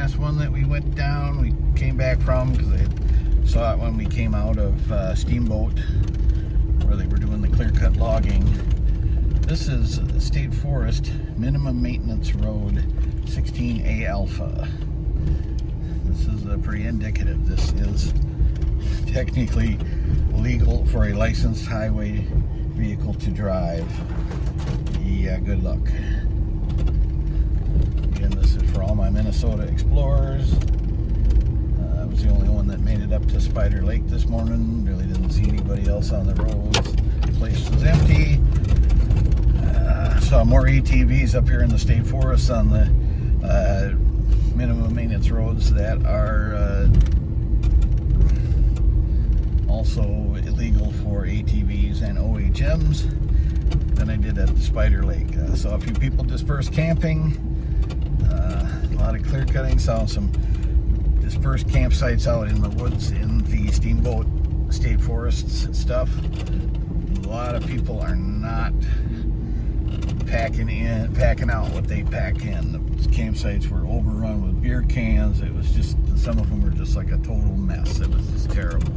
last one that we went down, we came back from, because I saw it when we came out of Steamboat, where they were doing the clear-cut logging. This is State Forest Minimum Maintenance Road 16A Alpha. This is pretty indicative. This is technically legal for a licensed highway vehicle to drive. Yeah, good luck. Again, this is for all my Minnesota explorers. I was the only one that made it up to Spider Lake this morning. Really didn't see anybody else on the roads. The place was empty. Saw more ATVs up here in the state forest on the minimum maintenance roads that are also illegal for ATVs and OHMs than I did at the Spider Lake. Saw a few people dispersed camping, a lot of clear cutting, saw some dispersed campsites out in the woods in the Steamboat State Forests stuff. A lot of people are not packing out what they pack in. The campsites were overrun with beer cans. It was just, some of them were just like a total mess. It was just terrible.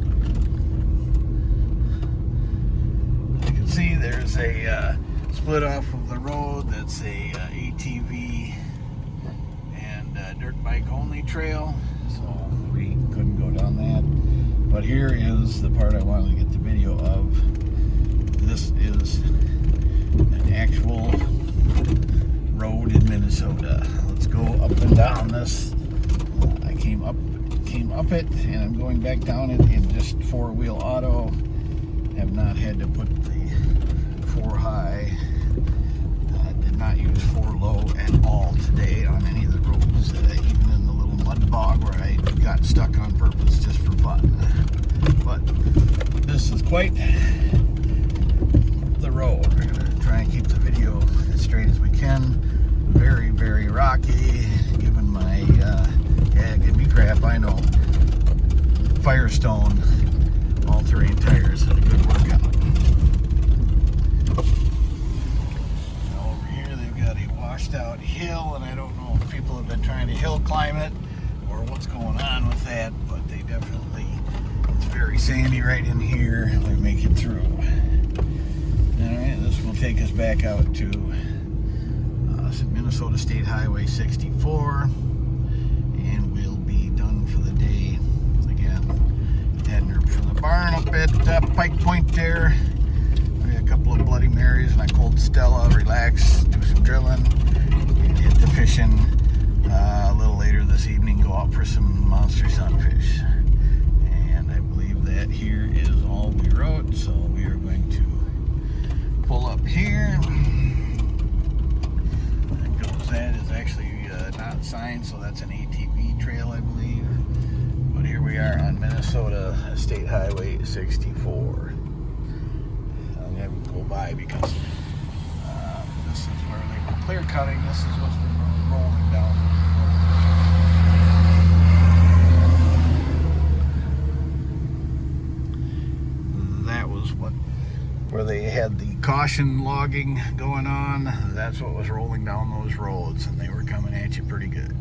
As you can see, there's a split off of the road that's a ATV and dirt bike only trail, so we couldn't go down that. But here is the part I wanted to get the video of. This is an actual road in Minnesota. Let's go up and down this. I came up it, and I'm going back down it in just four-wheel auto. Have not had to put the four high. Did not use four low at all today on any of the roads, even in the little mud bog where I got stuck on purpose just for fun. But this is quite the road. We're gonna try and keep the video as straight as we can. Very, very rocky. Given my yeah, give me crap, I know. Firestone all-terrain tires had a good workout. Now over here they've got a washed out hill, and I don't know if people have been trying to hill climb it or what's going on with that, but they definitely, it's very sandy right in here. We make it through. Alright, this will take us back out to Minnesota State Highway 64, and we'll be done for the day. Again, heading for the barn up at Pike Point there. We had a couple of Bloody Marys and I called Stella, relax, do some drilling, and get to fishing a little later this evening, go out for some monster sunfish. And I believe that here is all we wrote, so we are going to pull up here. That is actually not signed, so that's an ATV trail, I believe. But here we are on Minnesota State Highway 64. I'm going to go by because this is where they were clear cutting. This is what's been rolling down. That was where they had the caution logging going on. That's what was rolling down those roads, and they were coming at you pretty good.